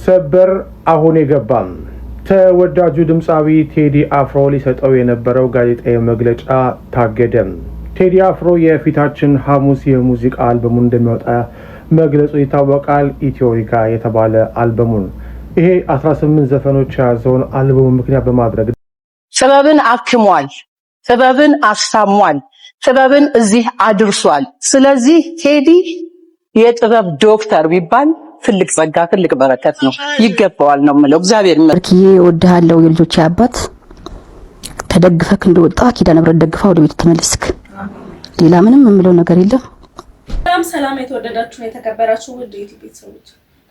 ሰበር አሁን የገባም ተወዳጁ ድምጻዊ ቴዲ አፍሮ ሊሰጠው የነበረው ጋዜጣዊ መግለጫ ታገደም። ቴዲ አፍሮ የፊታችን ሐሙስ የሙዚቃ አልበሙን እንደሚያወጣ መግለጹ ይታወቃል። ኢትዮሪካ የተባለ አልበሙን ይሄ 18 ዘፈኖች ያዘውን አልበሙ ምክንያት በማድረግ ጥበብን አክሟል፣ ጥበብን አስታሟል፣ ጥበብን እዚህ አድርሷል። ስለዚህ ቴዲ የጥበብ ዶክተር ቢባል ትልቅ ጸጋ ትልቅ በረከት ነው፣ ይገባዋል ነው የምለው። እግዚአብሔር ይመስገን። እወድሃለሁ የልጆቼ አባት ተደግፈክ እንደወጣ ኪዳነ ምሕረት ደግፋ ወደ ቤት ተመለስክ። ሌላ ምንም የምለው ነገር የለም። ሰላም የተወደዳችሁ የተከበራችሁ ውድ የዩቲዩብ ቤተሰቦች፣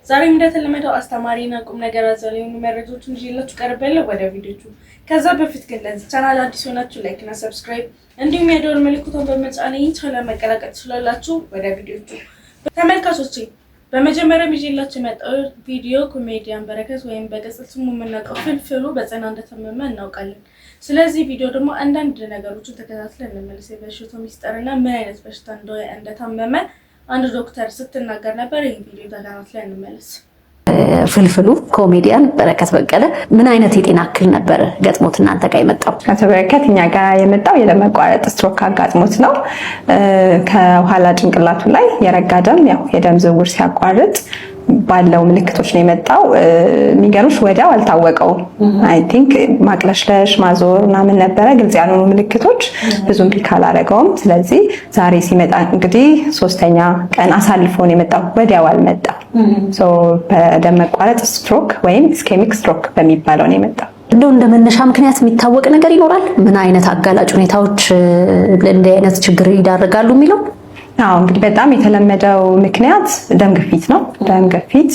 ዛሬም እንደተለመደው አስተማሪና ቁም ነገር አዘል የሆኑ መረጃዎችን ይዤላችሁ ቀርቤያለሁ። ወደ ቪዲዮቹ ከዛ በፊት ግን ለዚህ ቻናል አዲስ ሆናችሁ ላይክ እና ሰብስክራይብ እንዲሁም የደወል ምልክቱን በመጫን ቻናል መቀላቀል ትችላላችሁ። ወደ ቪዲዮቹ ተመልካቾቼ፣ በመጀመሪያ ይዤላችሁ የመጣው ቪዲዮ ኮሜዲያን በረከት ወይም በቅጽል ስሙ የምናውቀው ፍልፍሉ በጽና እንደታመመ እናውቃለን። ስለዚህ ቪዲዮ ደግሞ አንዳንድ ነገሮችን ተከታትለን እንመለስ። የበሽታው ሚስጥርና ምን አይነት በሽታ እንደታመመ አንድ ዶክተር ስትናገር ነበር። ይሄን ቪዲዮ ተከታትለን እንመለስ። ፍልፍሉ ኮሜዲያን በረከት በቀለ ምን አይነት የጤና እክል ነበር ገጥሞት እናንተ ጋር የመጣው? አቶ በረከት እኛ ጋር የመጣው የደም መቋረጥ ስትሮክ አጋጥሞት ነው። ከኋላ ጭንቅላቱ ላይ የረጋ ደም ያው የደም ዝውውር ሲያቋርጥ ባለው ምልክቶች ነው የመጣው። የሚገርምሽ ወዲያው አልታወቀውም። አይ ቲንክ ማቅለሽለሽ፣ ማዞር ምናምን ነበረ፣ ግልጽ ያልሆኑ ምልክቶች ብዙም ፒክ አላደረገውም። ስለዚህ ዛሬ ሲመጣ እንግዲህ 3ኛ ቀን አሳልፎ ነው የመጣው፣ ወዲያው አልመጣም። በደም መቋረጥ ስትሮክ ወይም ኢስኬሚክ ስትሮክ በሚባለው ነው የመጣው። እንደው እንደ መነሻ ምክንያት የሚታወቅ ነገር ይኖራል? ምን አይነት አጋላጭ ሁኔታዎች ለእንዲህ አይነት ችግር ይዳርጋሉ የሚለው? እንግዲህ በጣም የተለመደው ምክንያት ደም ግፊት ነው። ደም ግፊት፣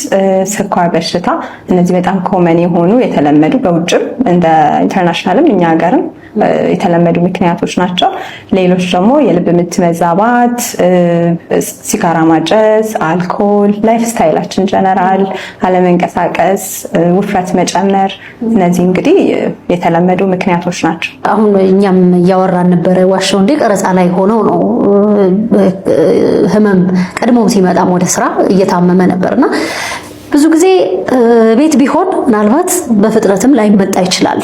ስኳር በሽታ፣ እነዚህ በጣም ኮመን የሆኑ የተለመዱ በውጭም እንደ ኢንተርናሽናልም እኛ ሀገርም የተለመዱ ምክንያቶች ናቸው። ሌሎች ደግሞ የልብ ምት መዛባት፣ ሲጋራ ማጨስ፣ አልኮል፣ ላይፍ ስታይላችን ጀነራል አለመንቀሳቀስ፣ ውፍረት መጨመር፣ እነዚህ እንግዲህ የተለመዱ ምክንያቶች ናቸው። አሁን እኛም እያወራን ነበረ፣ ዋሻው እንደ ቀረጻ ላይ ሆነው ነው ህመም ቀድሞም ሲመጣም ወደ ስራ እየታመመ ነበርና ብዙ ጊዜ ቤት ቢሆን ምናልባት በፍጥነትም ላይመጣ ይችላል።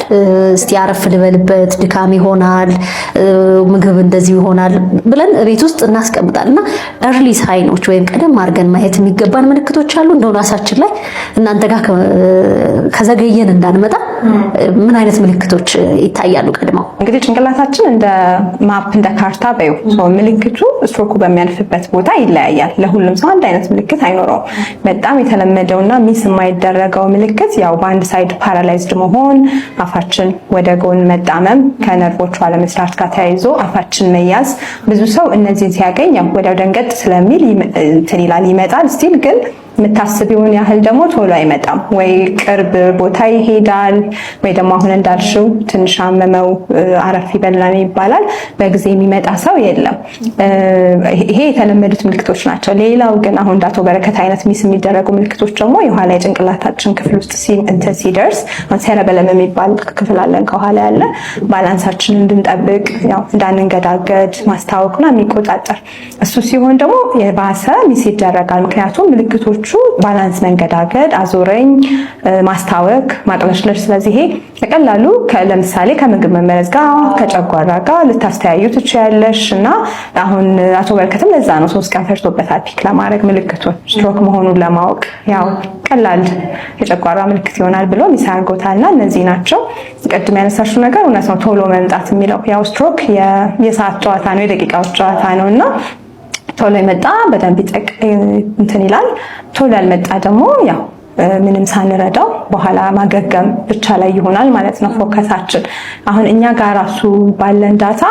እስቲ አረፍ ልበልበት፣ ድካም ይሆናል፣ ምግብ እንደዚህ ይሆናል ብለን ቤት ውስጥ እናስቀምጣልና early ሳይኖች ወይም ቀደም አድርገን ማየት የሚገባን ምልክቶች አሉ። እንደው ራሳችን ላይ እናንተ ጋር ከዘገየን እንዳንመጣ ምን አይነት ምልክቶች ይታያሉ ቀድመው? እንግዲህ ጭንቅላታችን እንደ ማፕ እንደ ካርታ በዩ ምልክቱ ስትሮኩ በሚያልፍበት ቦታ ይለያያል። ለሁሉም ሰው አንድ አይነት ምልክት አይኖረውም። በጣም የተለመደውና ሚስ የማይደረገው ምልክት ያው በአንድ ሳይድ ፓራላይዝድ መሆን፣ አፋችን ወደ ጎን መጣመም፣ ከነርቮቹ አለመስራት ጋር ተያይዞ አፋችን መያዝ። ብዙ ሰው እነዚህን ሲያገኝ ያው ወዲያው ደንገጥ ስለሚል እንትን ይላል፣ ይመጣል። ስቲል ግን የምታስቢውን ያህል ደግሞ ቶሎ አይመጣም። ወይ ቅርብ ቦታ ይሄዳል፣ ወይ ደግሞ አሁን እንዳልሽው ትንሽ አመመው አረፍ ይበላል ይባላል። በጊዜ የሚመጣ ሰው የለም። ይሄ የተለመዱት ምልክቶች ናቸው። ሌላው ግን አሁን እንዳቶ በረከት አይነት ሚስ የሚደረጉ ምልክቶች ደግሞ የኋላ የጭንቅላታችን ክፍል ውስጥ ሲደርስ ሴረበለም የሚባል ክፍል አለን ከኋላ ያለ፣ ባላንሳችንን እንድንጠብቅ ያው እንዳንንገዳገድ ማስታወቅና የሚቆጣጠር እሱ ሲሆን ደግሞ የባሰ ሚስ ይደረጋል። ምክንያቱም ምልክቶቹ ባላንስ መንገዳገድ፣ አዞረኝ፣ ማስታወክ፣ ማቅለሽለሽ። ስለዚህ ይሄ በቀላሉ ለምሳሌ ከምግብ መመረዝ ጋር ከጨጓራ ጋር ልታስተያዩ ትችያለሽ። እና አሁን አቶ በረከትም ለዛ ነው 3 ቀን ፈጅቶበታል ፒክ ለማድረግ ምልክቱን ስትሮክ መሆኑን ለማወቅ። ያው ቀላል የጨጓራ ምልክት ይሆናል ብሎ ሚሳርጎታልና እነዚህ ናቸው። ቅድም ያነሳሽው ነገር እውነት ነው፣ ቶሎ መምጣት የሚለው ያው ስትሮክ የሰዓት ጨዋታ ነው፣ የደቂቃዎች ጨዋታ ነውና ቶሎ የመጣ በደንብ እንትን ይላል። ቶሎ ያልመጣ ደግሞ ያው ምንም ሳንረዳው በኋላ ማገገም ብቻ ላይ ይሆናል ማለት ነው ፎከሳችን። አሁን እኛ ጋር ራሱ ባለን ዳታ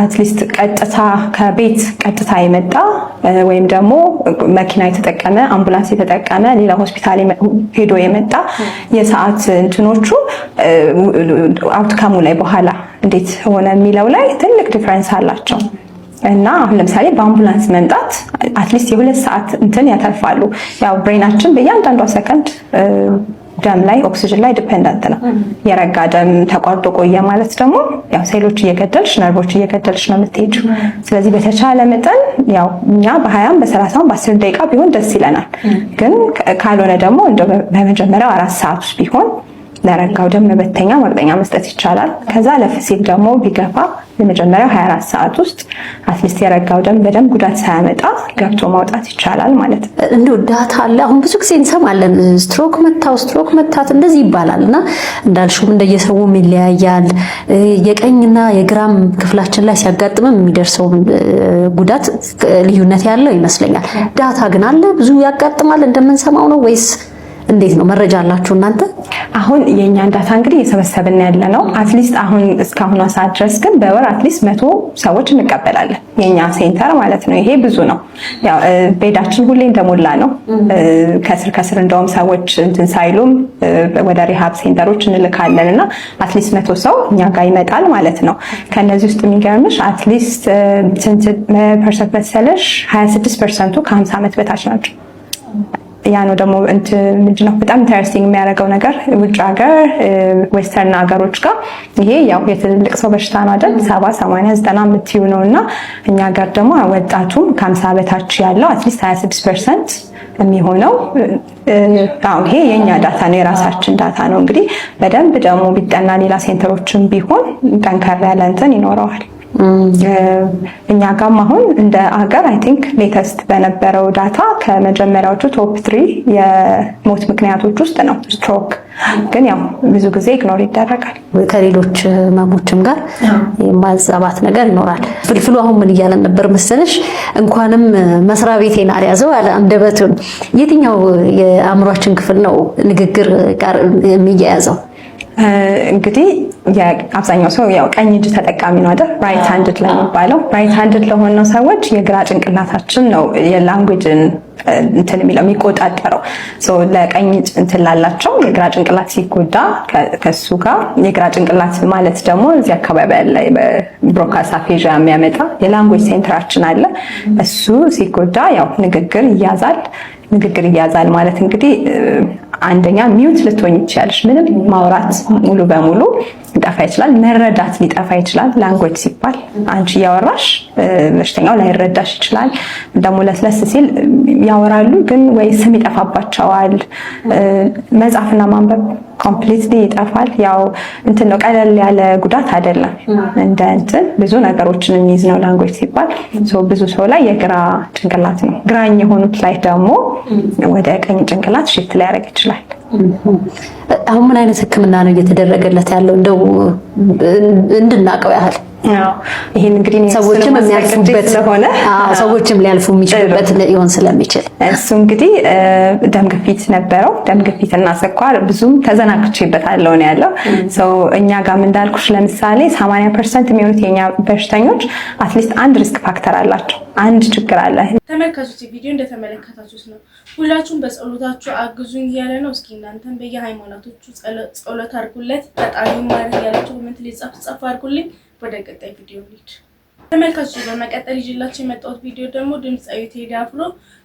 አትሊስት ቀጥታ ከቤት ቀጥታ የመጣ ወይም ደግሞ መኪና የተጠቀመ አምቡላንስ የተጠቀመ ሌላ ሆስፒታል ሄዶ የመጣ የሰዓት እንትኖቹ አውትካሙ ላይ በኋላ እንዴት ሆነ የሚለው ላይ ትልቅ ዲፈረንስ አላቸው። እና አሁን ለምሳሌ በአምቡላንስ መምጣት አትሊስት የ2 ሰዓት እንትን ያተርፋሉ። ያው ብሬናችን በእያንዳንዷ ሰከንድ ደም ላይ ኦክሲጅን ላይ ዲፔንደንት ነው። የረጋ ደም ተቋርጦ ቆየ ማለት ደግሞ ያው ሴሎች እየገደልሽ ነርቮች እየገደልሽ ነው የምትሄጂው። ስለዚህ በተቻለ መጠን ያው እኛ በ20 በ30 በ10 ደቂቃ ቢሆን ደስ ይለናል። ግን ካልሆነ ደግሞ እንደው በመጀመሪያው 4 ሰዓት ውስጥ ቢሆን ለረጋው ደም መበተኛ ማቅጠኛ መስጠት ይቻላል። ከዛ ለፍሲል ደግሞ ቢገፋ የመጀመሪያው 24 ሰዓት ውስጥ አትሊስት የረጋው ደም በደም ጉዳት ሳያመጣ ገብቶ ማውጣት ይቻላል ማለት ነው። እንደው ዳታ አለ። አሁን ብዙ ጊዜ እንሰማለን ስትሮክ መታት እንደዚህ ይባላልና እንዳልሽው እንደየሰውም ይለያያል። የቀኝና የግራም ክፍላችን ላይ ሲያጋጥምም የሚደርሰው ጉዳት ልዩነት ያለው ይመስለኛል። ዳታ ግን አለ ብዙ ያጋጥማል እንደምንሰማው ነው ወይስ እንዴት ነው? መረጃ አላችሁ እናንተ? አሁን የኛን ዳታ እንግዲህ እየሰበሰብን ያለ ነው። አትሊስት አሁን እስካሁን ሰዓት ድረስ ግን በወር አትሊስት 100 ሰዎች እንቀበላለን የኛ ሴንተር ማለት ነው። ይሄ ብዙ ነው። ያው ቤዳችን ሁሌ እንደሞላ ነው። ከስር እንደውም ሰዎች እንትን ሳይሉም ወደ ሪሃብ ሴንተሮች እንልካለንና አትሊስት 100 ሰው እኛ ጋር ይመጣል ማለት ነው። ከነዚህ ውስጥ የሚገርምሽ አትሊስት ስንት ፐርሰንት መሰለሽ? 26% ከ50 ዓመት በታች ናቸው። ያ ነው ደግሞ ምንድነው በጣም ኢንተረስቲንግ የሚያደርገው ነገር ውጭ ሀገር ዌስተርን ሀገሮች ጋር ይሄ ያው የትልቅ ሰው በሽታ ነው አይደል? 70 80 90 የምትይው ነውና እኛ ጋር ደግሞ ወጣቱም ከ50 በታች ያለው አትሊስት 26% የሚሆነው ይሄ የኛ ዳታ ነው፣ የራሳችን ዳታ ነው። እንግዲህ በደንብ ደግሞ ቢጠና ሌላ ሴንተሮችም ቢሆን ጠንከር ያለ እንትን ይኖረዋል። እኛ ጋርም አሁን እንደ ሀገር አይ ቲንክ ሌተስት በነበረው ዳታ ከመጀመሪያዎቹ ቶፕ 3 የሞት ምክንያቶች ውስጥ ነው ስትሮክ። ግን ያው ብዙ ጊዜ ኢግኖር ይደረጋል። ከሌሎች ህመሞችም ጋር የማዛባት ነገር ይኖራል። ፍልፍሉ አሁን ምን እያለን ነበር መሰለሽ? እንኳንም መስሪያ ቤቴን አልያዘው አለ አንደበቱን። የትኛው የአእምሯችን ክፍል ነው ንግግር ጋር የሚያያዘው? እንግዲህ አብዛኛው ሰው ያው ቀኝ እጅ ተጠቃሚ ነው አይደል? ራይት ሃንድድ ለሚባለው ራይት ሃንድድ ለሆነው ሰዎች የግራ ጭንቅላታችን ነው የላንጉዌጅን እንትን የሚቆጣጠረው። ለቀኝ እንትን ላላቸው የግራ ጭንቅላት ሲጎዳ ከሱ ጋር የግራ ጭንቅላት ማለት ደግሞ እዚህ አካባቢ ያለ ብሮካስ አፌዥያ የሚያመጣ የላንጉዌጅ ሴንተራችን አለ። እሱ ሲጎዳ ያው ንግግር ይያዛል ማለት እንግዲህ አንደኛ ሚውት ልትሆኝ ይችላልሽ። ምንም ማውራት ሙሉ በሙሉ ሊጠፋ ይችላል። መረዳት ሊጠፋ ይችላል። ላንጉዌጅ ሲባል አንቺ ያወራሽ በሽተኛው ላይረዳሽ ይችላል። ደግሞ ለስለስ ሲል ያወራሉ ግን ወይ ስም ይጠፋባቸዋል። መጻፍና ማንበብ ኮምፕሊትሊ ይጠፋል። ያው እንትን ነው፣ ቀለል ያለ ጉዳት አይደለም። እንደ እንትን ብዙ ነገሮችን የሚይዝ ነው ላንጉዌጅ ሲባል። ብዙ ሰው ላይ የግራ ጭንቅላት ነው፣ ግራኝ የሆኑት ላይ ደግሞ ወደ ቀኝ ጭንቅላት ሽፍት ሊያደርግ ይችላል። አሁን ምን አይነት ሕክምና ነው እየተደረገለት ያለው እንደው እንድናቀው ያህል? ይሄን እንግዲህ ሰዎችም የሚያልፉበት ስለሆነ ሰዎችም ሊያልፉ የሚችሉበት ሊሆን ስለሚችል እሱ እንግዲህ ደም ግፊት ነበረው። ደም ግፊትና ስኳር ብዙም ተዘናግቼበታለሁ ነው ያለው። እኛ ጋርም እንዳልኩሽ ለምሳሌ 80% የሚሆኑት የኛ በሽተኞች አትሊስት አንድ ሪስክ ፋክተር አላቸው፣ አንድ ችግር አለ። ተመልካቾች ቪዲዮ እንደተመለከታችሁት ነው። ሁላችሁም በጸሎታችሁ አግዙኝ እያለ ነው። እስኪ እናንተም በየሃይማኖቶቹ ጸሎት አድርጉለት። ፈጣሪ ማረኝ ያላችሁ ኮሜንት ላይ ጻፍ አድርጉልኝ። ወደ ቀጣይ ቪዲዮ እንሂድ። ተመልካቾች በመቀጠል ይዤላችሁ የመጣሁት ቪዲዮ ደግሞ ድምጻዊ ቴዲ አፍሮ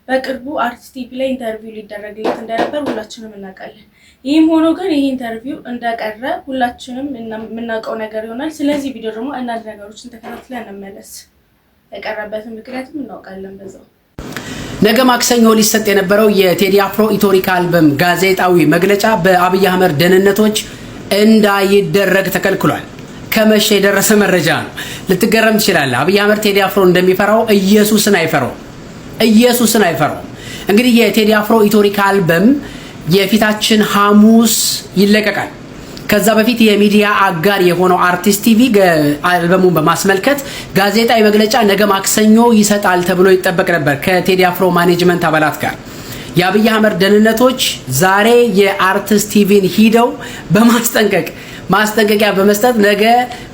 በቅርቡ አርቲስት ቲቪ ላይ ኢንተርቪው ሊደረግለት እንደነበር ሁላችንም እናውቃለን። ይህም ሆኖ ግን ይህ ኢንተርቪው እንደቀረ ሁላችንም የምናውቀው ነገር ይሆናል። ስለዚህ ቪዲዮ ደግሞ አንዳንድ ነገሮችን ተከታትለን እንመለስ። የቀረበትን ምክንያቱም እናውቃለን በዛው። ነገ ማክሰኞ ሊሰጥ የነበረው የቴዲ አፍሮ ኢትዮሪካ አልበም ጋዜጣዊ መግለጫ በአብይ አህመድ ደህንነቶች እንዳይደረግ ተከልክሏል። ከመሸ የደረሰ መረጃ ነው። ልትገረም ትችላለህ። አብይ አህመድ ቴዲ አፍሮ እንደሚፈራው ኢየሱስን አይፈራው። እንግዲህ የቴዲ አፍሮ ኢትዮሪካ አልበም የፊታችን ሐሙስ ይለቀቃል። ከዛ በፊት የሚዲያ አጋር የሆነው አርቲስት ቲቪ አልበሙን በማስመልከት ጋዜጣዊ መግለጫ ነገ ማክሰኞ ይሰጣል ተብሎ ይጠበቅ ነበር ከቴዲ አፍሮ ማኔጅመንት አባላት ጋር። የአብይ አህመድ ደህንነቶች ዛሬ የአርቲስት ቲቪን ሂደው ማስጠንቀቂያ በመስጠት ነገ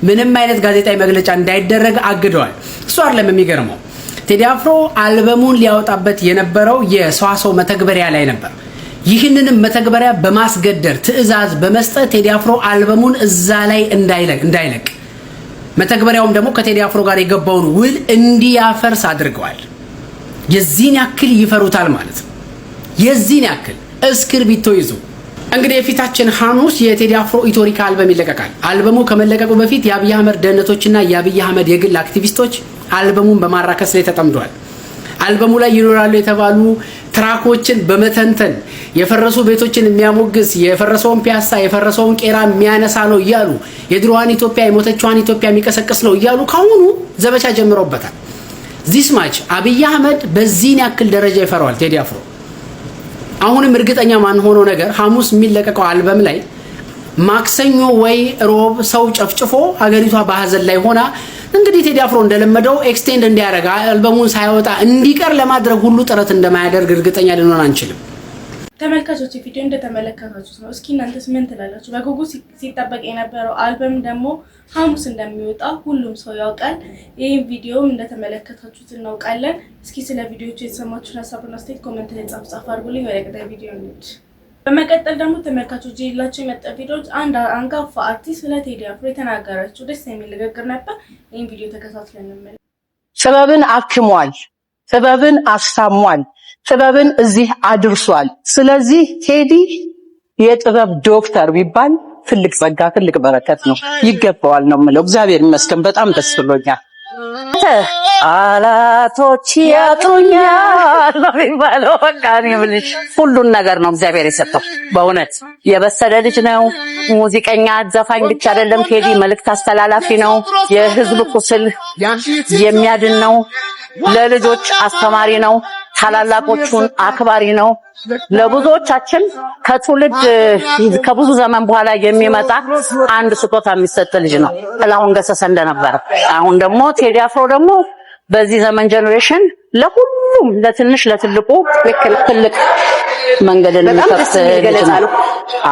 ምንም አይነት ጋዜጣዊ መግለጫ እንዳይደረግ አግደዋል። እሱ አይደለም የሚገርመው፣ ቴዲ አፍሮ አልበሙን ሊያወጣበት የነበረው የሰዋሰው መተግበሪያ ላይ ነበር። ይህንንም መተግበሪያ በማስገደር ትዕዛዝ በመስጠት ቴዲ አፍሮ አልበሙን እዛ ላይ እንዳይለቅ መተግበሪያውም ደግሞ ከቴዲ አፍሮ ጋር የገባውን ውል እንዲያፈርስ አድርገዋል። የዚህን ያክል ይፈሩታል ማለት ነው። የዚህን ያክል እስክርቢቶ ይዞ እንግዲህ የፊታችን ሐሙስ የቴዲ አፍሮ ኢትዮሪካ አልበም ይለቀቃል። አልበሙ ከመለቀቁ በፊት የአብይ አህመድ ደህንነቶችና የአብይ አህመድ የግል አክቲቪስቶች አልበሙን በማራከስ ላይ ተጠምደዋል። አልበሙ ላይ ይኖራሉ የተባሉ ትራኮችን በመተንተን የፈረሱ ቤቶችን የሚያሞግስ የፈረሰውን ፒያሳ የፈረሰውን ቄራ የሚያነሳ ነው እያሉ የድሮዋን ኢትዮጵያ የሞተችዋን ኢትዮጵያ የሚቀሰቅስ ነው እያሉ ካሁኑ ዘመቻ ጀምረውበታል። ዚስ ማች አብይ አህመድ በዚህን ያክል ደረጃ ይፈራዋል ቴዲ አፍሮ። አሁንም እርግጠኛ ማን ሆኖ ነገር ሐሙስ የሚለቀቀው አልበም ላይ ማክሰኞ ወይ ሮብ ሰው ጨፍጭፎ ሀገሪቷ በሐዘን ላይ ሆና እንግዲህ ቴዲ አፍሮ እንደለመደው ኤክስቴንድ እንዲያደርግ አልበሙን ሳይወጣ እንዲቀር ለማድረግ ሁሉ ጥረት እንደማያደርግ እርግጠኛ ልንሆን አንችልም። ተመልካቾች ቪዲዮ እንደተመለከታችሁት ነው። እስኪ እናንተስ ምን ትላላችሁ? በጉጉት ሲጠበቅ የነበረው አልበም ደግሞ ሐሙስ እንደሚወጣ ሁሉም ሰው ያውቃል። ይህን ቪዲዮ እንደተመለከታችሁት እናውቃለን። እስኪ ስለ ቪዲዮቹ የተሰማችሁን ሀሳብና አስተያየት ኮሜንት ላይ ጻፍ አድርጉልኝ። ወደ ቀጣይ ቪዲዮ እንሂድ። በመቀጠል ደግሞ ተመልካቾች ይላችሁ የመጣ ቪዲዮዎች አንድ አንጋፋ አርቲስት ስለ ቴዲ አፍሮ የተናገረችው ደስ የሚል ንግግር ነበር። ይህን ቪዲዮ ተከታትለን እንመለስ። ጥበብን አክሟል፣ ጥበብን አስታሟል፣ ጥበብን እዚህ አድርሷል። ስለዚህ ቴዲ የጥበብ ዶክተር ቢባል ትልቅ ጸጋ፣ ትልቅ በረከት ነው። ይገባዋል ነው የምለው። እግዚአብሔር ይመስገን፣ በጣም ደስ ብሎኛል። አላቶች ያጡኛል ነው የሚባለው። በቃ እኔ የምልሽ ሁሉን ነገር ነው እግዚአብሔር የሰጠው። በእውነት የበሰለ ልጅ ነው። ሙዚቀኛ፣ ዘፋኝ ብቻ አይደለም። ቴዲ መልእክት አስተላላፊ ነው። የህዝብ ቁስል የሚያድን ነው። ለልጆች አስተማሪ ነው። ታላላቆቹን አክባሪ ነው። ለብዙዎቻችን ከትውልድ ከብዙ ዘመን በኋላ የሚመጣ አንድ ስጦታ የሚሰጥ ልጅ ነው። ጥላሁን ገሰሰ እንደነበረ አሁን ደግሞ ቴዲ አፍሮ ደግሞ በዚህ ዘመን ጀነሬሽን ለሁሉም ለትንሽ ለትልቁ ትልቅ መንገድን የሚከፍት ልጅ ነው።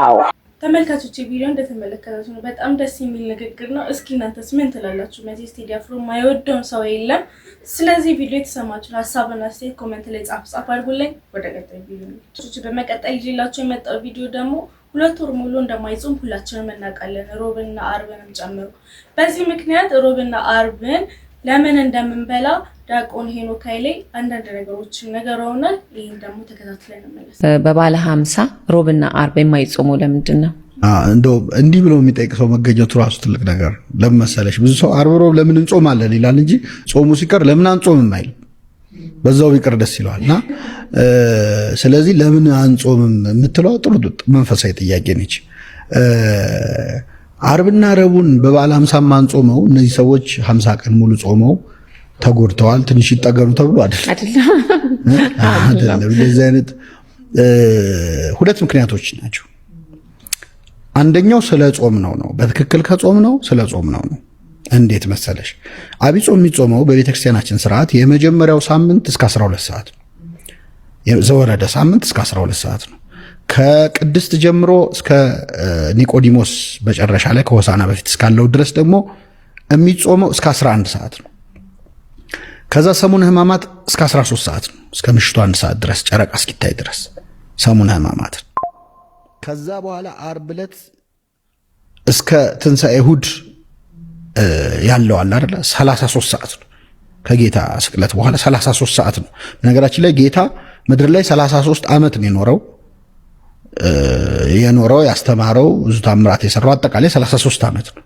አዎ ተመልካቾች ቪዲዮ እንደተመለከታችሁ ነው። በጣም ደስ የሚል ንግግር ነው። እስኪ እናንተስ ምን ትላላችሁ? መቼስ ቴዲ አፍሮ የማይወደውን ሰው የለም። ስለዚህ ቪዲዮ የተሰማችሁን ሀሳብና አስተያየት ኮሜንት ላይ ጻፍ አድርጉልኝ። ወደ ቀጣይ ቪዲዮ ነው። በመቀጠል ይዤላችሁ የመጣው ቪዲዮ ደግሞ 2 ወር ሙሉ እንደማይጾም ሁላችንም እናውቃለን፣ ሮብና አርብንም ጨምሮ። በዚህ ምክንያት ሮብና አርብን ለምን እንደምንበላ ዲያቆን ሄኖክ ኃይሌ አንዳንድ ነገሮችን ነገረውናል። ይሄን ደግሞ ተከታትለን እንመለስ። በባለ 50 ሮብና አርብ የማይጾመው ለምንድን ነው? እንደው እንዲህ ብሎ የሚጠይቅ ሰው መገኘቱ ራሱ ትልቅ ነገር። ለምን መሰለሽ? ብዙ ሰው አርብ ሮብ ለምን እንጾማለን ይላል እንጂ ጾሙ ሲቀር ለምን አንጾምም አይልም። በዛው ቢቀር ደስ ይለዋልና ስለዚህ ለምን አንጾምም የምትለው ጥሩ መንፈሳዊ ጥያቄ ነች። አርብና ረቡን በባለ 50 ማንጾመው እነዚህ ሰዎች 50 ቀን ሙሉ ጾመው ተጎድተዋል፣ ትንሽ ይጠገሩ ተብሎ አይደለም። እንደዚህ አይነት 2 ምክንያቶች ናቸው። አንደኛው ስለ ጾም ነው። በትክክል ከጾም ነው ስለ ጾም ነው። እንዴት መሰለሽ? አብይ ጾም የሚጾመው በቤተክርስቲያናችን ስርዓት የመጀመሪያው ሳምንት እስከ 12 ሰዓት ነው። የዘወረደ ሳምንት እስከ 12 ሰዓት ነው። ከቅድስት ጀምሮ እስከ ኒቆዲሞስ መጨረሻ ላይ ከሆሳና በፊት እስካለው ድረስ ደግሞ የሚጾመው እስከ 11 ሰዓት ነው። ከዛ ሰሙነ ሕማማት እስከ 13 ሰዓት ነው። እስከ ምሽቱ 1 ሰዓት ድረስ ጨረቃ እስኪታይ ድረስ ሰሙነ ሕማማት። ከዛ በኋላ ዓርብ ዕለት እስከ ትንሣኤ እሑድ ያለው አለ አይደል 33 ሰዓት ነው። ከጌታ ስቅለት በኋላ 33 ሰዓት ነው። ነገራችን ላይ ጌታ ምድር ላይ 33 ዓመት ነው የኖረው ያስተማረው ብዙ ታምራት የሰራው አጠቃላይ 33 ዓመት ነው።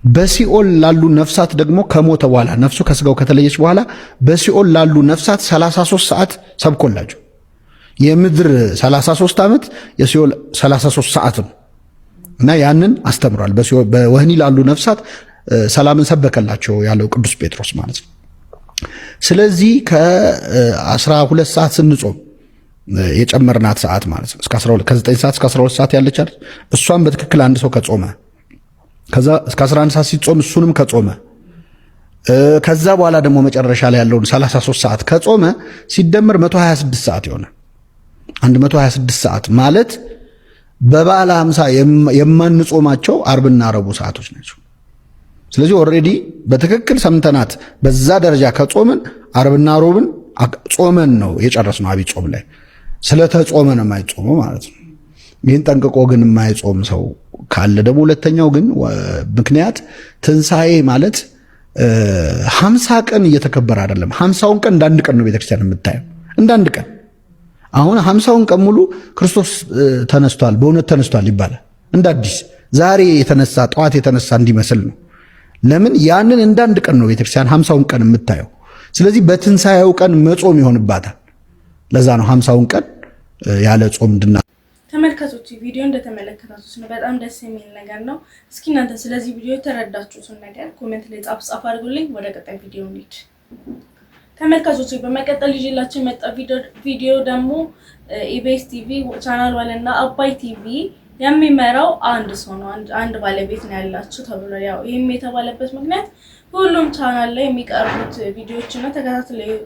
በሲኦል ላሉ ነፍሳት ደግሞ ከሞተ በኋላ ነፍሱ ከስጋው ከተለየች በኋላ በሲኦል ላሉ ነፍሳት 33 ሰዓት ሰብኮላቸው። የምድር 33 ዓመት የሲኦል 33 ሰዓት ነው እና ያንን አስተምሯል። በወህኒ ላሉ ነፍሳት ሰላምን ሰበከላቸው ያለው ቅዱስ ጴጥሮስ ማለት ነው። ስለዚህ ከ12 ሰዓት ስንጾም የጨመርናት ሰዓት ማለት ነው እስከ 12 ከ9 ሰዓት እስከ 12 ሰዓት ያለች አይደል? እሷን በትክክል አንድ ሰው ከጾመ ከዛ እስከ 11 ሰዓት ሲጾም እሱንም ከጾመ ከዛ በኋላ ደግሞ መጨረሻ ላይ ያለውን 33 ሰዓት ከጾመ ሲደመር 126 ሰዓት ይሆናል። 126 ሰዓት ማለት በባለ 50 የማንጾማቸው ዓርብና ረቡዕ ሰዓቶች ናቸው። ስለዚህ ኦልሬዲ በትክክል ሰምተናት በዛ ደረጃ ከጾምን ዓርብና ረቡዕን ጾመን ነው የጨረስነው። አብይ ጾም ላይ ስለተጾመ ነው የማይጾመው ማለት ነው። ይህን ጠንቅቆ ግን የማይጾም ሰው ካለ ደግሞ ሁለተኛው ግን ምክንያት ትንሣኤ ማለት 50 ቀን እየተከበረ አይደለም። 50ውን ቀን እንዳንድ ቀን ነው ቤተክርስቲያን የምታየው። እንዳንድ ቀን አሁን 50ውን ቀን ሙሉ ክርስቶስ ተነስቷል በእውነት ተነስቷል ይባላል እንደ አዲስ ዛሬ የተነሳ ጠዋት የተነሳ እንዲመስል ነው። ለምን ያንን እንዳንድ ቀን ነው ቤተክርስቲያን 50ውን ቀን የምታየው። ስለዚህ በትንሳኤው ቀን መጾም ይሆንባታል። ለዛ ነው 50ውን ቀን ያለ ጾም እንድና ተመልካቾች ቪዲዮ እንደተመለከታችሁት ነው በጣም ደስ የሚል ነገር ነው። እስኪ እናንተ ስለዚህ ቪዲዮ ተረዳችሁትን ነገር ኮሜንት ላይ ጻፍ አድርጉልኝ። ወደ ቀጣይ ቪዲዮ እንሂድ። ተመልካቾች በመቀጠል ይዤላችሁ የመጣ ቪዲዮ ደግሞ ኢቢኤስ ቲቪ ቻናል ዋለና አባይ ቲቪ የሚመራው አንድ ሰው ነው አንድ ባለቤት ነው ያላችሁ ተብሏል። ያው ይሄም የተባለበት ምክንያት ሁሉም ቻናል ላይ የሚቀርቡት ቪዲዮዎች እና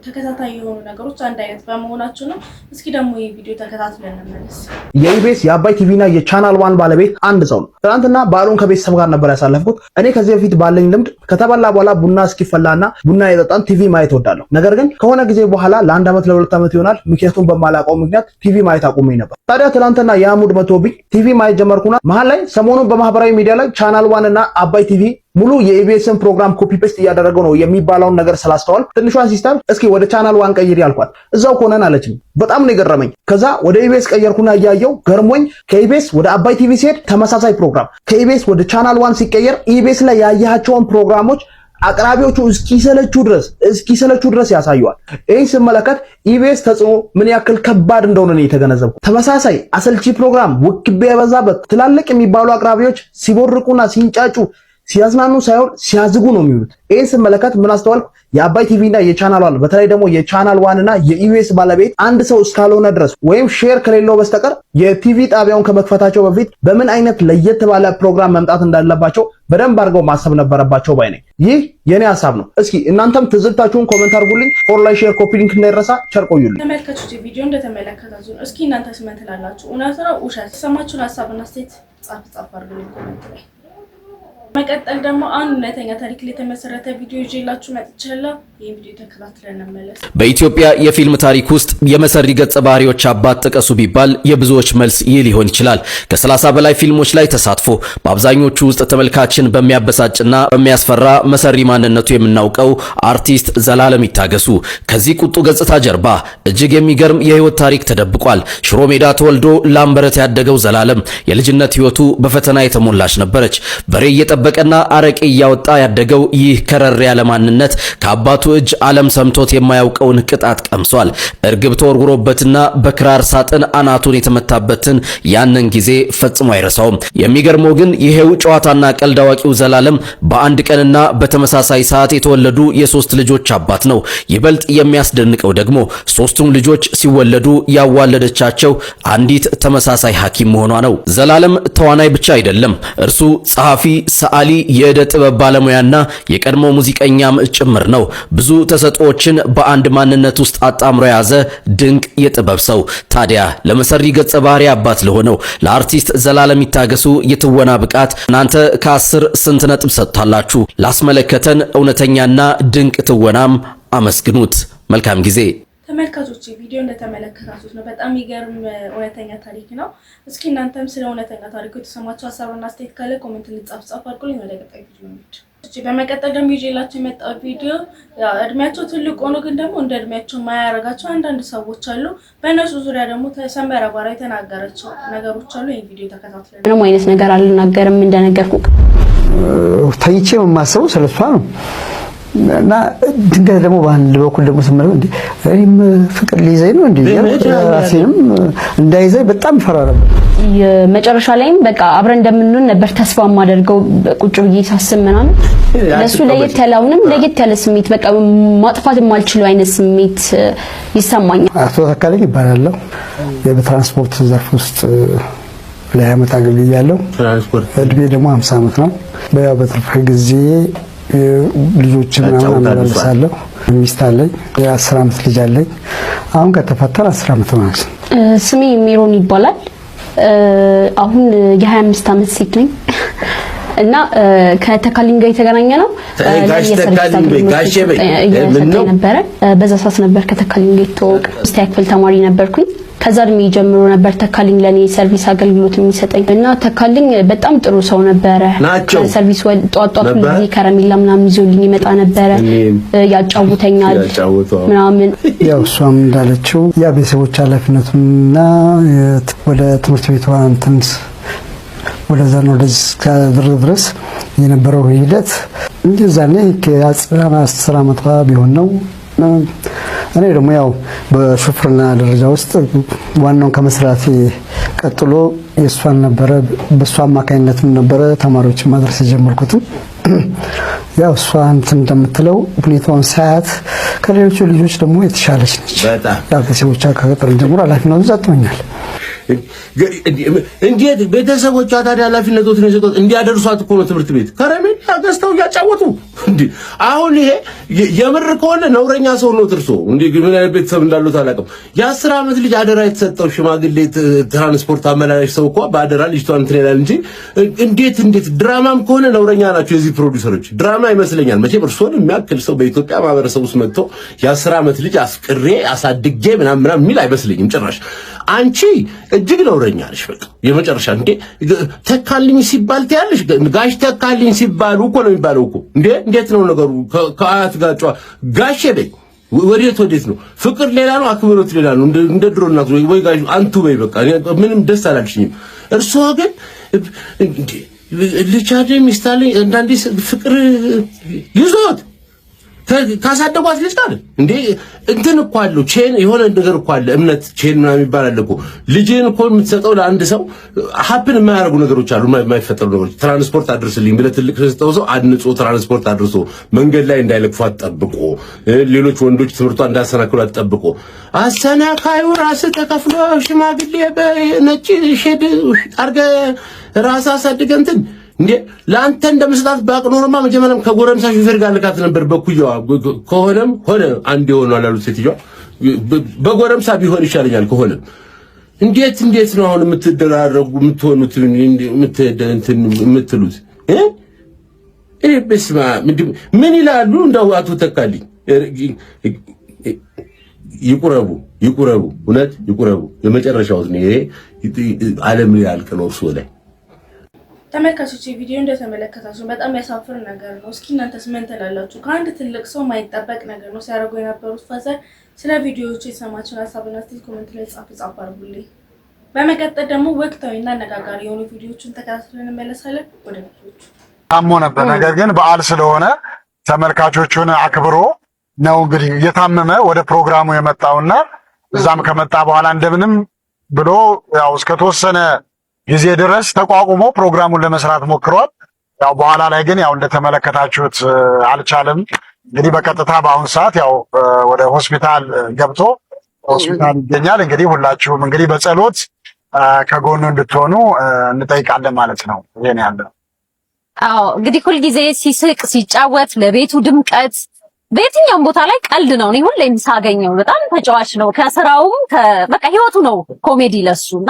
ተከታታይ የሆኑ ነገሮች አንድ አይነት በመሆናቸው ነው። እስኪ ደግሞ ይሄ ቪዲዮ ተከታትለን እንመለስ። የኢቢኤስ የአባይ ቲቪ እና የቻናል ዋን ባለቤት አንድ ሰው ነው። ትናንትና በዓሉን ከቤተሰብ ጋር ነበር ያሳለፍኩት። እኔ ከዚህ በፊት ባለኝ ልምድ ከተበላ በኋላ ቡና እስኪፈላና ቡና የጠጣን ቲቪ ማየት እወዳለሁ። ነገር ግን ከሆነ ጊዜ በኋላ ለ1 ዓመት ለ2 ዓመት ይሆናል ምክንያቱም በማላውቀው ምክንያት ቲቪ ማየት አቁሜ ነበር። ታዲያ ትናንትና ያሙድ መቶብኝ ቲቪ ማየት ጀመርኩና መሀል ላይ ሰሞኑን በማህበራዊ ሚዲያ ላይ ቻናል ዋን እና አባይ ቲቪ ሙሉ የኢቢኤስን ፕሮግራም ኮፒ ፔስት እያደረገው ነው የሚባለውን ነገር ስላስተዋል ትንሿን ሲስተር እስኪ ወደ ቻናል ዋን ቀይር ያልኳት እዛው ኮነን አለችኝ። በጣም ነው የገረመኝ። ከዛ ወደ ኢቢኤስ ቀየርኩና እያየው ገርሞኝ ከኢቢኤስ ወደ አባይ ቲቪ ሲሄድ ተመሳሳይ ፕሮግራም፣ ከኢቢኤስ ወደ ቻናል ዋን ሲቀየር ኢቢኤስ ላይ ያያቸውን ፕሮግራሞች አቅራቢዎቹ እስኪሰለቹ ድረስ ያሳዩዋል። ይህን ስመለከት ኢቢኤስ ተጽዕኖ ምን ያክል ከባድ እንደሆነ ነው የተገነዘብኩት። ተመሳሳይ አሰልቺ ፕሮግራም ውክቤ የበዛበት ትላልቅ የሚባሉ አቅራቢዎች ሲቦርቁና ሲንጫጩ ሲያዝናኑ ሳይሆን ሲያዝጉ ነው የሚሉት። ይህን ስመለከት ምን አስተዋልኩ? የአባይ ቲቪ እና የቻናል ዋን በተለይ ደግሞ የቻናል ዋን እና የኢቢኤስ ባለቤት አንድ ሰው እስካልሆነ ድረስ ወይም ሼር ከሌለው በስተቀር የቲቪ ጣቢያውን ከመክፈታቸው በፊት በምን አይነት ለየት ባለ ፕሮግራም መምጣት እንዳለባቸው በደንብ አድርገው ማሰብ ነበረባቸው ባይ ነኝ። ይህ የኔ ሐሳብ ነው። እስኪ እናንተም ትዝብታችሁን ኮሜንት አድርጉልኝ። ፎር ላይ ሼር ኮፒ ሊንክ እንዳይረሳ። ቸር ቆዩልኝ። ተመልካቾች ቪዲዮ እንደተመለከታችሁ ነው። እስኪ እናንተስ ምን ትላላችሁ? እውነት ነው ውሸት? ሰማችሁን? ሐሳብና አስተያየት ጻፍ አድርጉልኝ ኮሜንት ላይ። መቀጠል ደግሞ አንድ እውነተኛ ታሪክ ላይ የተመሰረተ ቪዲዮ ይዤላችሁ መጥቻለሁ። ይሄን ቪዲዮ ተከታትለን እንመለስ። በኢትዮጵያ የፊልም ታሪክ ውስጥ የመሰሪ ገጸ ባህሪዎች አባት ጥቀሱ ቢባል የብዙዎች መልስ ይህ ሊሆን ይችላል። ከ30 በላይ ፊልሞች ላይ ተሳትፎ በአብዛኞቹ ውስጥ ተመልካችን በሚያበሳጭና በሚያስፈራ መሰሪ ማንነቱ የምናውቀው አርቲስት ዘላለም ይታገሱ ከዚህ ቁጡ ገጽታ ጀርባ እጅግ የሚገርም የህይወት ታሪክ ተደብቋል። ሽሮ ሜዳ ተወልዶ ላምበረት ያደገው ዘላለም የልጅነት ህይወቱ በፈተና የተሞላች ነበረች። በሬ እየጠበቀና አረቄ እያወጣ ያደገው ይህ ከረር ያለ ማንነት ከአባቱ እጅ ዓለም ሰምቶት የማያውቀውን ቅጣት ቀምሷል። እርግብ ተወርውሮበትና በክራር ሳጥን አናቱን የተመታበትን ያንን ጊዜ ፈጽሞ አይረሳውም። የሚገርመው ግን ይሄው ጨዋታና ቀልድ አዋቂው ዘላለም በአንድ ቀንና በተመሳሳይ ሰዓት የተወለዱ የ3 ልጆች አባት ነው። ይበልጥ የሚያስደንቀው ደግሞ 3ቱም ልጆች ሲወለዱ ያዋለደቻቸው አንዲት ተመሳሳይ ሐኪም መሆኗ ነው። ዘላለም ተዋናይ ብቻ አይደለም። እርሱ ጸሐፊ፣ ሰዓሊ፣ የዕደ ጥበብ ባለሙያና የቀድሞ ሙዚቀኛም ጭምር ነው። ብዙ ተሰጥኦችን በአንድ ማንነት ውስጥ አጣምሮ የያዘ ድንቅ የጥበብ ሰው። ታዲያ ለመሰሪ ገጸ ባህሪ አባት ለሆነው ለአርቲስት ዘላለም ይታገሱ የትወና ብቃት እናንተ ከ10 ስንት ነጥብ ሰጥታላችሁ? ላስመለከተን እውነተኛና ድንቅ ትወናም አመስግኑት። መልካም ጊዜ። ተመልካቾች ቪዲዮ እንደተመለከታችሁት ነው። በጣም የሚገርም እውነተኛ ታሪክ ነው። እስኪ እናንተም ስለ እውነተኛ ታሪኩ የተሰማችሁ ሀሳብና አስተያየት ካለ ኮሜንት ላይ ጻፍ አድርጉልኝ። ወደ ቀጣይ ቪዲዮ እንሂድ። በመቀጠል ደግሞ ይዤላችሁ የመጣው ቪዲዮ እድሜያቸው ትልቅ ሆኖ ግን ደግሞ እንደ እድሜያቸው ማያረጋቸው አንዳንድ ሰዎች አሉ። በእነሱ ዙሪያ ደግሞ ሰመረ ባራ የተናገረችው ነገሮች አሉ። ይሄን ቪዲዮ ተከታትለን ምንም አይነት ነገር አልናገርም። እንደነገርኩ ተይቼ የማስበው ስለሷ ነው እና ድንገት ደግሞ በአንድ በኩል ደግሞ ስመረው እንዴ እኔም ፍቅር ሊይዘኝ ነው እንዴ ራሴንም እንዳይዘኝ በጣም ፈራ ነበር። የመጨረሻ ላይም በቃ አብረን እንደምንሆን ነበር ተስፋ ማደርገው። ቁጭ ብዬ ሳስብ ምናምን ለሱ ለየት ያለ ስሜት በቃ ማጥፋት የማልችለው አይነት ስሜት ይሰማኛል። አቶ ተካልኝ ይባላል። በትራንስፖርት ዘርፍ ውስጥ ላይ አመት አገልግያለሁ። እድሜ ደግሞ 50 አመት ነው። በትርፍ ጊዜ ልጆችን አመላለሳለሁ። ሚስት አለኝ፣ የ10 አመት ልጅ አለኝ። አሁን ከተፈታን 10 አመት ማለት ነው። ስሜ ሜሮን ይባላል። አሁን የ25 አመት ሴት ነኝ እና ከተካልኝ ጋር የተገናኘ ነው። ጋሼ ነበረ። በዛ ሰዓት ነበር ከተካልኝ ጋር የተዋወቅ። 6ኛ ክፍል ተማሪ ነበርኩኝ። ከዛ እድሜ ጀምሮ ነበር ተካልኝ ለኔ ሰርቪስ አገልግሎት የሚሰጠኝ እና ተካልኝ በጣም ጥሩ ሰው ነበረ። ሰርቪስ ጧጧት ሁሉ ጊዜ ከረሜላ ምናምን ይዞልኝ ይመጣ ነበረ። ያጫውተኛል ምናምን። ያው እሷም እንዳለችው ያ ቤተሰቦች ኃላፊነቱና ወደ ትምህርት ቤቷ እንትንስ ወደዛ ነው ወደዚህ ድረስ የነበረው ሂደት እንደዛ ነው። ከ10 ዓመቷ ቢሆን ነው። እኔ ደግሞ ያው በሹፍርና ደረጃ ውስጥ ዋናውን ከመስራቴ ቀጥሎ የሷን ነበረ በሷ አማካኝነትም ነበረ ተማሪዎችን ማድረስ የጀመርኩት። ያው እሷ እንትን እንደምትለው ሁኔታውን ሳያት ከሌሎቹ ልጆች ደግሞ የተሻለች ነች። ያው ቤተሰቦቿ ከቀጠል ጀምሮ ኃላፊነቱን ሰጥቶኛል። እንዴት ቤተሰቦቿ ታዲያ ኃላፊነቱን የሰጡት እንዲያደርሷት እኮ ነው ትምህርት ቤት ከረሜላ ገዝተው እያጫወቱ እንዴ። አሁን ይሄ የምር ከሆነ ነውረኛ ሰው ነው ትርሶ እንዴ። ምን አይነት ቤተሰብ እንዳሉት አላውቅም። የ10 ዓመት ልጅ አደራ የተሰጠው ሽማግሌ ትራንስፖርት አመላላሽ ሰው እኮ በአደራ ልጅቷን እንትን ይላል እንጂ እንዴት ድራማም ከሆነ ነውረኛ ናቸው የዚህ ፕሮዲዩሰሮች። ድራማ ይመስለኛል መቼም እርሶን የሚያክል ሰው በኢትዮጵያ ማህበረሰብ ውስጥ መጥቶ የ10 ዓመት ልጅ አፍቅሬ አሳድጌ ምናምን የሚል አይመስለኝም ጭራሽ። አንቺ እጅግ ነውረኛ ነሽ። በቃ የመጨረሻ እንዴ ተካልኝ ሲባል ታያለሽ። ጋሽ ተካልኝ ሲባሉ እኮ ነው የሚባለው እኮ እንዴት ነው ነገሩ? ከአያት ጋር ጋሼ በይ ወዴት ነው? ፍቅር ሌላ ነው፣ አክብሮት ሌላ ነው። እንደ ድሮ እናት ወይ ጋሽ አንቱ በይ በቃ ምንም ደስ አላልሽኝም። እርስዎ ግን እንዴ ልቻደ ሚስታለኝ አንዳንዴ ፍቅር ይዞት ካሳደጓት ልጅ ጋር እንዴ እንትን እኮ አለው ቼን የሆነ ነገር እኮ አለ እምነት ቼን ምናምን ይባላል እኮ። ልጅን እኮ የምትሰጠው ለአንድ ሰው ሀፕን የማያደርጉ ነገሮች አሉ፣ የማይፈጠሩ ነገሮች። ትራንስፖርት አድርስልኝ ብለህ ትልቅ ሰው አንጾ ትራንስፖርት አድርሶ መንገድ ላይ እንዳይለቅፏት ጠብቆ፣ ሌሎች ወንዶች ትምህርቷን እንዳያሰናክሏት ጠብቆ፣ አሰናካዩ ራስህ ተከፍሎ ሽማግሌ በነጭ ሼድ አድርገህ ራስህ አሳድገህ እንትን እንዴ ላንተ እንደምስጣት ባቅኖርማ መጀመሪያም ከጎረምሳ ሹፌር ጋር ልካት ነበር። በኩያዋ ከሆነም ሆነ አንድ ይሆናል አሉት ሴትዮዋ። በጎረምሳ ቢሆን ይሻለኛል ከሆነም። እንዴት ነው አሁን የምትደራረጉ የምትሆኑት የምትሉት እኔ በስማ ምን ይላሉ? እንደው አቶ ተካልኝ ይቁረቡ እውነት ይቁረቡ። የመጨረሻው ነው ይሄ ዓለም ያልቅ ነው እርሱ ላይ ተመልካቾች ቪዲዮ እንደተመለከታችሁ በጣም ያሳፍር ነገር ነው። እስኪ እናንተስ ምን ትላላችሁ? ከአንድ ትልቅ ሰው ማይጠበቅ ነገር ነው ሲያደርጉ የነበሩት ፋዘር። ስለ ቪዲዮዎቹ የሰማችሁን ሀሳብና አስተያየት ኮሜንት ላይ ጻፉ አድርጉልኝ። በመቀጠል ደግሞ ወቅታዊና አነጋጋሪ የሆኑ ቪዲዮዎችን ተከታትለን እንመለሳለን። ወደ ቪዲዮዎቹ ታሞ ነበር፣ ነገር ግን በዓል ስለሆነ ተመልካቾቹን አክብሮ ነው እንግዲህ እየታመመ ወደ ፕሮግራሙ የመጣውና እዛም ከመጣ በኋላ እንደምንም ብሎ ያው እስከተወሰነ ጊዜ ድረስ ተቋቁሞ ፕሮግራሙን ለመስራት ሞክሯል። ያው በኋላ ላይ ግን ያው እንደተመለከታችሁት አልቻለም። እንግዲህ በቀጥታ በአሁን ሰዓት ያው ወደ ሆስፒታል ገብቶ ሆስፒታል ይገኛል። እንግዲህ ሁላችሁም እንግዲህ በጸሎት ከጎኑ እንድትሆኑ እንጠይቃለን ማለት ነው። ይሄን ያለ አዎ እንግዲህ ሁልጊዜ ሲስቅ ሲጫወት ለቤቱ ድምቀት በየትኛውም ቦታ ላይ ቀልድ ነው። እኔ ሁሌም ሳገኘው በጣም ተጫዋች ነው። ከስራውም በቃ ህይወቱ ነው ኮሜዲ ለሱና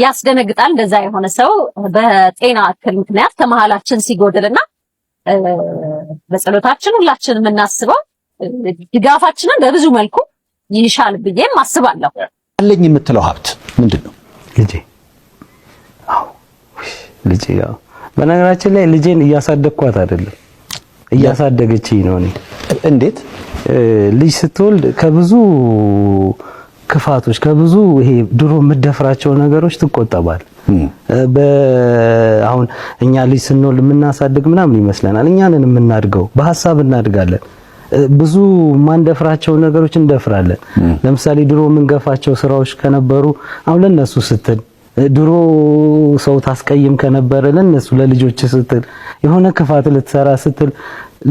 ያስደነግጣል። እንደዛ የሆነ ሰው በጤና እክል ምክንያት ከመሃላችን ሲጎድልና በጸሎታችን ሁላችንም የምናስበው ድጋፋችንን በብዙ መልኩ ይሻል ብዬም አስባለሁ። አለኝ የምትለው ሀብት ምንድነው? ልጄ። አዎ ልጄ። ያው በነገራችን ላይ ልጄን እያሳደግኳት አይደለም እያሳደገችኝ ነው። እኔ እንዴት ልጅ ስትወልድ ከብዙ ክፋቶች ከብዙ ይሄ ድሮ የምደፍራቸው ነገሮች ትቆጠባል። አሁን እኛ ልጅ ስንወልድ የምናሳድግ ምናምን ይመስለናል። እኛንን የምናድገው በሐሳብ እናድጋለን። ብዙ ማንደፍራቸው ነገሮች እንደፍራለን። ለምሳሌ ድሮ የምንገፋቸው ስራዎች ከነበሩ አሁን ለነሱ ስትል ድሮ ሰው ታስቀይም ከነበረ ለነሱ ለልጆች ስትል የሆነ ክፋት ልትሰራ ስትል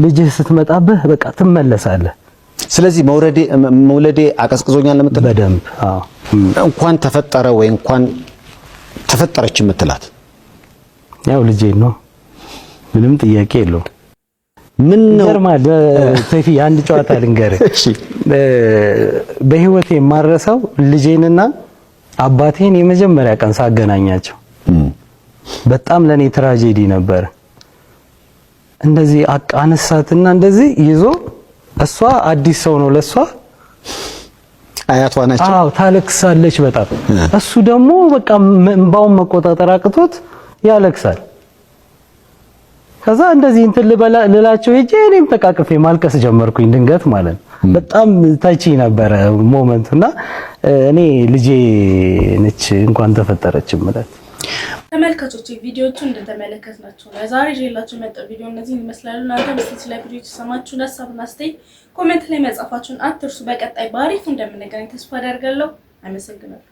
ልጅህ ስትመጣብህ በቃ ትመለሳለህ። ስለዚህ መውለዴ አቀዝቅዞኛል ለምትል በደንብ አዎ። እንኳን ተፈጠረ ወይ እንኳን ተፈጠረች የምትላት ያው ልጄ ነው፣ ምንም ጥያቄ የለውም። ምን ነው ገርማል። ሰፊ አንድ ጨዋታ ልንገርህ። በህይወቴ የማረሳው ልጄንና አባቴን የመጀመሪያ ቀን ሳገናኛቸው በጣም ለኔ ትራጀዲ ነበር። እንደዚህ አነሳትና እንደዚህ ይዞ እሷ አዲስ ሰው ነው ለሷ አያቷ ናቸው። አዎ ታለቅሳለች በጣም። እሱ ደግሞ በቃ እንባውን መቆጣጠር አቅቶት ያለቅሳል። ከዛ እንደዚህ እንትን ልላቸው ሄጄ እኔም ተቃቅፌ ማልቀስ ጀመርኩኝ ድንገት ማለት ነው። በጣም ታቺ ነበረ ሞመንቱና እኔ ልጄ ነች እንኳን ተፈጠረች ማለት ተመልካቾች ቪዲዮቹ እንደተመለከትናቸው ነው ዛሬ ይዤላችሁ የመጣው ቪዲዮ እነዚህን ይመስላሉ። እናንተ በስልክ ላይ ቪዲዮ ተሰማችሁ ሐሳብና አስተያየት ኮሜንት ላይ መጻፋችሁን አትርሱ። በቀጣይ ባሪፍ እንደምንገናኝ ተስፋ አደርጋለሁ። አመሰግናለሁ።